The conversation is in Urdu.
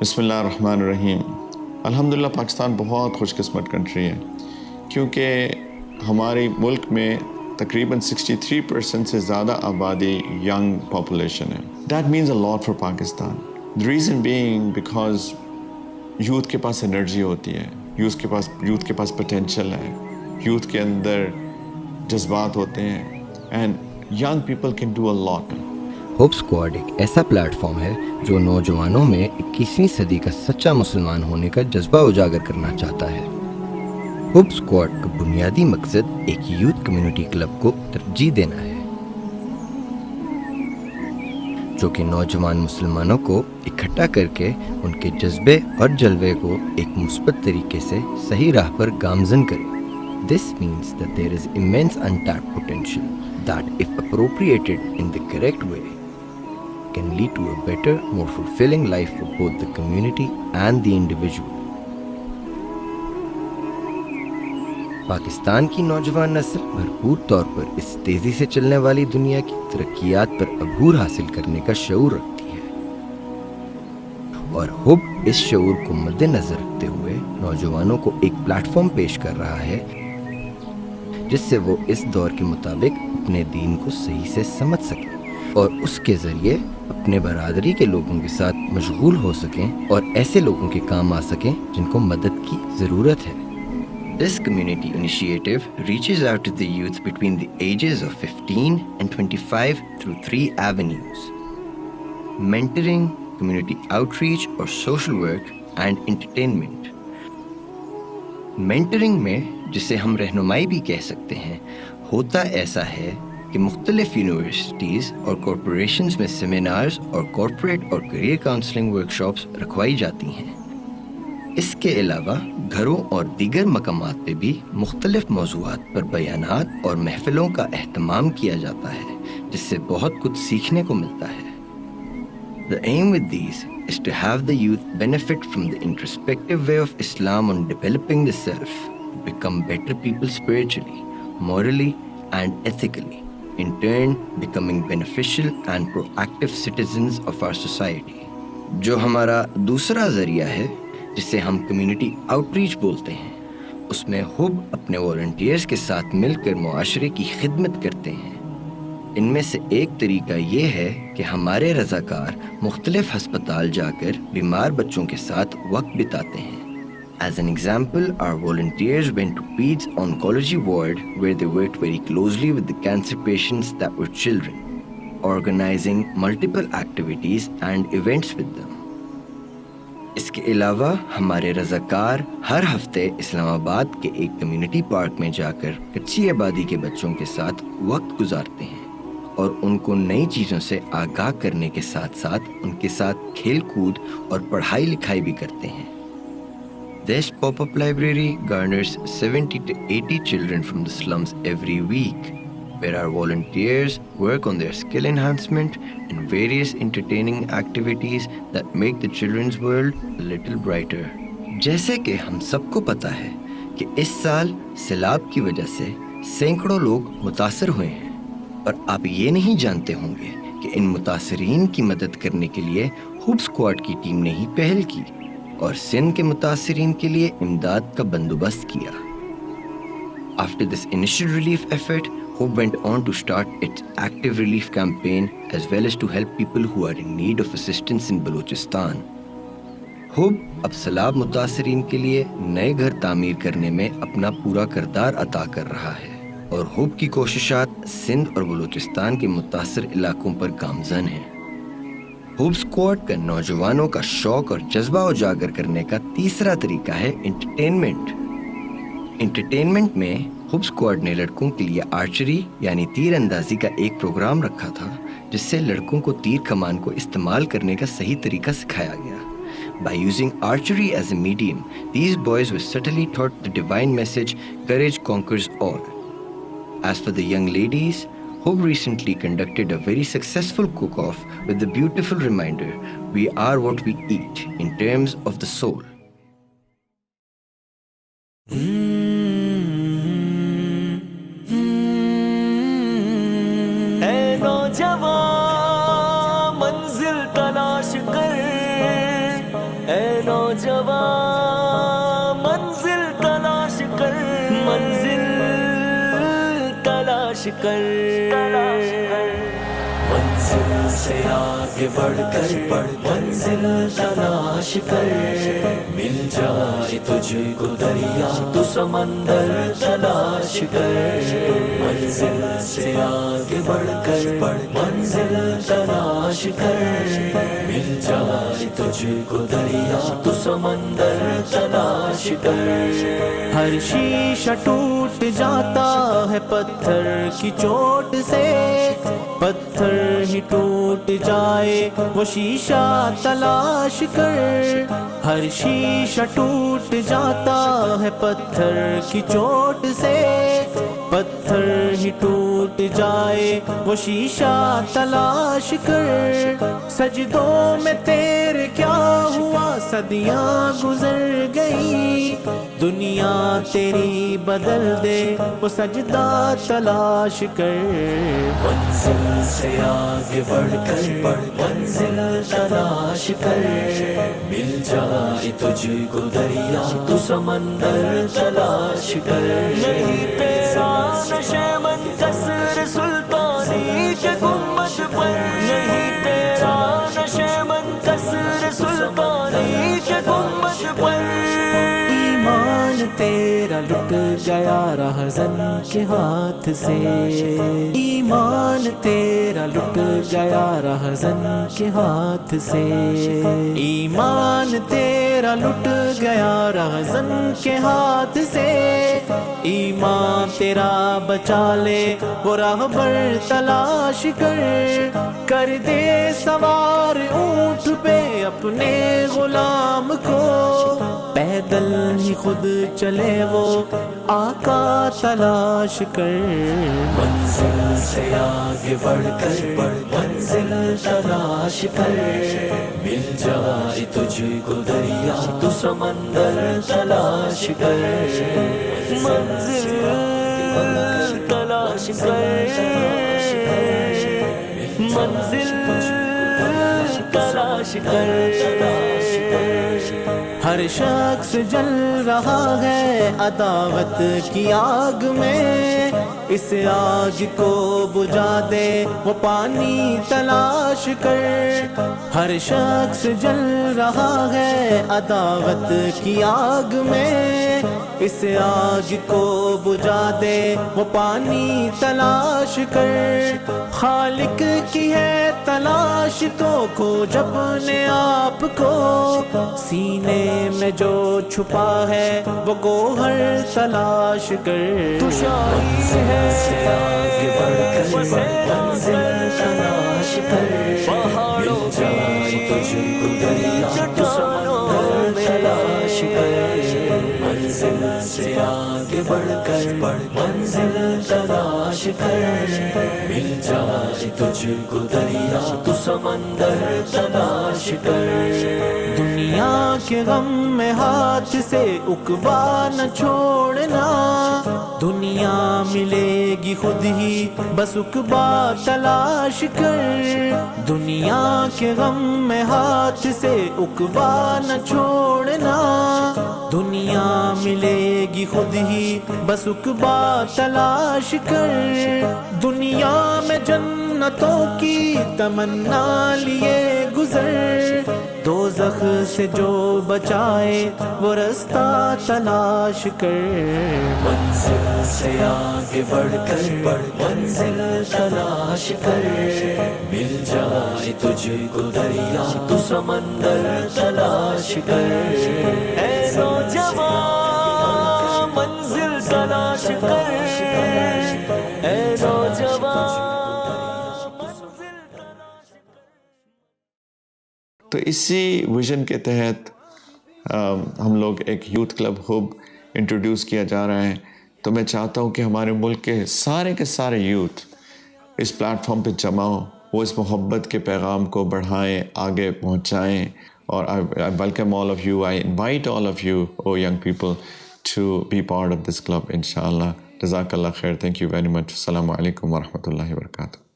بسم اللہ الرحمن الرحیم۔ الحمدللہ پاکستان بہت خوش قسمت کنٹری ہے کیونکہ ہمارے ملک میں تقریباً 63% سے زیادہ آبادی ینگ پاپولیشن ہے۔ That means a lot for Pakistan. the reason being because youth کے پاس انرجی ہوتی ہے، یوتھ کے پاس پوٹینشیل ہے، یوتھ کے اندر جذبات ہوتے ہیں and young people can do a lot. Hope squad ایک ایسا پلیٹ فارم ہے جو نوجوانوں میں 21ویں صدی کا سچا مسلمان ہونے کا جذبہ اجاگر کرنا چاہتا ہے۔ ہوپ اسکواڈ کا بنیادی مقصد ایک یوتھ کمیونٹی کلب کو ترجیح دینا ہے جو کہ نوجوان مسلمانوں کو اکٹھا کر کے ان کے جذبے اور جلوے کو ایک مثبت طریقے سے صحیح راہ پر گامزن کرے۔ This means that there is immense untapped potential that, if appropriated in the correct way, can lead to a better, more fulfilling life for both the community and the individual. Pakistan کی نوجوان نسل بھرپور طور پر اس تیزی سے چلنے والی دنیا کی ترقیات پر عبور حاصل کرنے کا شعور رکھتی ہے، اور ہوپ اس شعور کو مد نظر رکھتے ہوئے نوجوانوں کو ایک پلیٹ فارم پیش کر رہا ہے جس سے وہ اس دور کے مطابق اپنے دین کو صحیح سے سمجھ سکیں اور اس کے ذریعے اپنے برادری کے لوگوں کے ساتھ مشغول ہو سکیں اور ایسے لوگوں کے کام آ سکیں جن کو مدد کی ضرورت ہے۔ This community initiative reaches out to the youth between the ages of 15 and 25 through 3 avenues: mentoring, community outreach or social work, and entertainment. Mentoring میں جسے ہم رہنمائی بھی کہہ سکتے ہیں، ہوتا ایسا ہے کہ مختلف یونیورسٹیز اور کارپوریشنز میں سیمینارز اور کارپوریٹ اور کیریئر کاؤنسلنگ ورکشاپس رکھوائی جاتی ہیں۔ اس کے علاوہ گھروں اور دیگر مقامات پہ بھی مختلف موضوعات پر بیانات اور محفلوں کا اہتمام کیا جاتا ہے جس سے بہت کچھ سیکھنے کو ملتا ہے۔ The aim with these is to have the youth benefit from the introspective way of Islam on developing the self, become better people spiritually, morally and ethically, in turn becoming beneficial and proactive citizens of our society. جو ہمارا دوسرا ذریعہ ہے جسے ہم کمیونٹی آؤٹریچ بولتے ہیں، اس میں ہوپ اپنے والنٹیئرز کے ساتھ مل کر معاشرے کی خدمت کرتے ہیں۔ ان میں سے ایک طریقہ یہ ہے کہ ہمارے رضاکار مختلف ہسپتال جا کر بیمار بچوں کے ساتھ وقت بتاتے ہیں۔ As an example, our volunteers went to Peds Oncology Ward where they worked very closely with the cancer patients that were children, organizing multiple activities and events with them. اس کے علاوہ ہمارے رضاکار ہر ہفتے اسلام آباد کے ایک کمیونٹی پارک میں جا کر کچی آبادی کے بچوں کے ساتھ وقت گزارتے ہیں اور ان کو نئی چیزوں سے آگاہ کرنے کے ساتھ ساتھ ان کے ساتھ کھیل کود اور پڑھائی لکھائی بھی کرتے ہیں۔ This pop-up library garners 70 to 80 children from the slums every week, where our volunteers work on their skill enhancement and various entertaining activities that make the children's world a little brighter. جیسے کہ ہم سب کو پتہ ہے کہ اس سال سیلاب کی وجہ سے سینکڑوں لوگ متاثر ہوئے ہیں، اور آپ یہ نہیں جانتے ہوں گے کہ ان متاثرین کی مدد کرنے کے لیے ہوپ اسکواڈ کی ٹیم نے ہی پہل کی اور سندھ کے متاثرین کے لیے امداد کا بندوبست کیا۔ After this initial relief effort, Hope went on to start its active relief campaign as well as to help people who are in need of assistance in Balochistan. Hope اب سیلاب متاثرین کے لیے نئے گھر تعمیر کرنے میں اپنا پورا کردار ادا کر رہا ہے، اور ہوپ کی کوششات سندھ اور بلوچستان کے متاثر علاقوں پر گامزن ہیں۔ ہوپ اسکواڈ کا نوجوانوں کا شوق اور جذبہ اجاگر کرنے کا تیسرا طریقہ ہے انٹرٹینمنٹ۔ انٹرٹینمنٹ میں ہوپ اسکواڈ نے لڑکوں کے لیے آرچری یعنی تیر اندازی کا ایک پروگرام رکھا تھا جس سے لڑکوں کو تیر کمان کو استعمال کرنے کا صحیح طریقہ سکھایا گیا۔ By using archery as a medium, these boys were subtly taught the divine message, courage conquers all. As for the young ladies, Hope recently conducted a very successful cook-off with the beautiful reminder, we are what we eat, in terms of the soul. اے نوجوان منزل تلاش کر، نوجوان منزل تلاش کر، منزل تلاش کر، منزل سے آگے بڑھ کر منزل تلاش کر، مل جائے تجھ کو دریا تو سمندر تلاش کر، منزل سے آگے بڑھ کر منزل تلاش کر، مل جائے تجھ کو دریا تو سمندر تلاش کر، ہر شیشہ ٹوٹ جاتا ہے پتھر کی چوٹ سے، پتھر ہی ٹوٹ جائے وہ شیشہ تلاش کر، ہر شیشہ ٹوٹ جاتا ہے پتھر کی چوٹ سے، پتھر ہی ٹوٹ جائے وہ شیشہ تلاش کر، سجدوں میں تیرے کیا ہوا صدیاں گزر گئی، دنیا تیری بدل دے وہ سجدہ تلاش کر، منزل سے آگے بڑھ کر منزل تلاش کر، مل جائے تجھ کو دریا تو سمندر تلاش کر، نہیں تیرا نشے منتصر سلطانی کے گنبد پر، نہیں تیرا نشے منتصر سلطانی کے گنبد پر، ایمان تیرا لٹ گیا رہزن کے ہاتھ سے، ایمان تیرا لٹ گیا رہزن کے ہاتھ سے، ایمان تیرا لٹ گیا رہزن کے ہاتھ سے، ایمان تیرا بچا لے وہ راہبر تلاش کر دے سوار اونٹ پہ اپنے غلام کو، پیدل ہی خود چلے وہ آقا تلاش کر، منزل سے آگے بڑھ کر منزل تلاش کر، مل جائے تجھ کو دریا تو سمندر تلاش کر، منزل تلاش کر، منزل تلاش کر، ہر شخص جل رہا ہے عداوت کی آگ میں، اس آگ کو بجھا دے وہ پانی تلاش کر، ہر شخص جل رہا ہے عداوت کی آگ میں، اس آگ کو بجھا دے وہ پانی تلاش کر، خالق کی ہے تلاش تو کھوج اپنے آپ کو، سینے میں جو چھپا ہے وہ گوہر تلاش کر، تو شاہی ہے آگے بڑھ کر منزل تلاش کر، پہاڑوں جائے تجھ کو دریا تو سمندر تلاش کر، منزل سے آگے بڑھ کر منزل تلاش کر، مل جائے تجھ کو دریا تو سمندر تلاش کر، دنیا کے غم میں ہاتھ سے عقبہ نہ چھوڑنا، دنیا ملے گی خود ہی بس عقبہ تلاش کر، دنیا کے غم میں ہاتھ سے عقبہ نہ چھوڑنا، دنیا ملے گی خود ہی بس عقبہ تلاش کر، دنیا میں جنتوں کی تمنا لیے گزر، دوزخ سے جو بچائے وہ رستہ تلاش کر، منزل سے آگے بڑھ کر منزل تلاش کر، مل جائے تجھ کو دریا تو سمندر تلاش کر، اے نوجوان منزل تلاش کر، اے نوجوان منزل تلاش کر۔ تو اسی ویژن کے تحت ہم لوگ ایک یوتھ کلب ہب انٹروڈیوس کیا جا رہا ہے، تو میں چاہتا ہوں کہ ہمارے ملک کے سارے یوتھ اس پلیٹ فارم پہ جمع ہو، وہ اس محبت کے پیغام کو بڑھائیں، آگے پہنچائیں، اور I welcome all of you, I invite all of you, oh young people, to be part of this club, inshallah. Jazakallah khair. Thank you very much. Assalamu alaikum wa rahmatullahi wa barakatuh.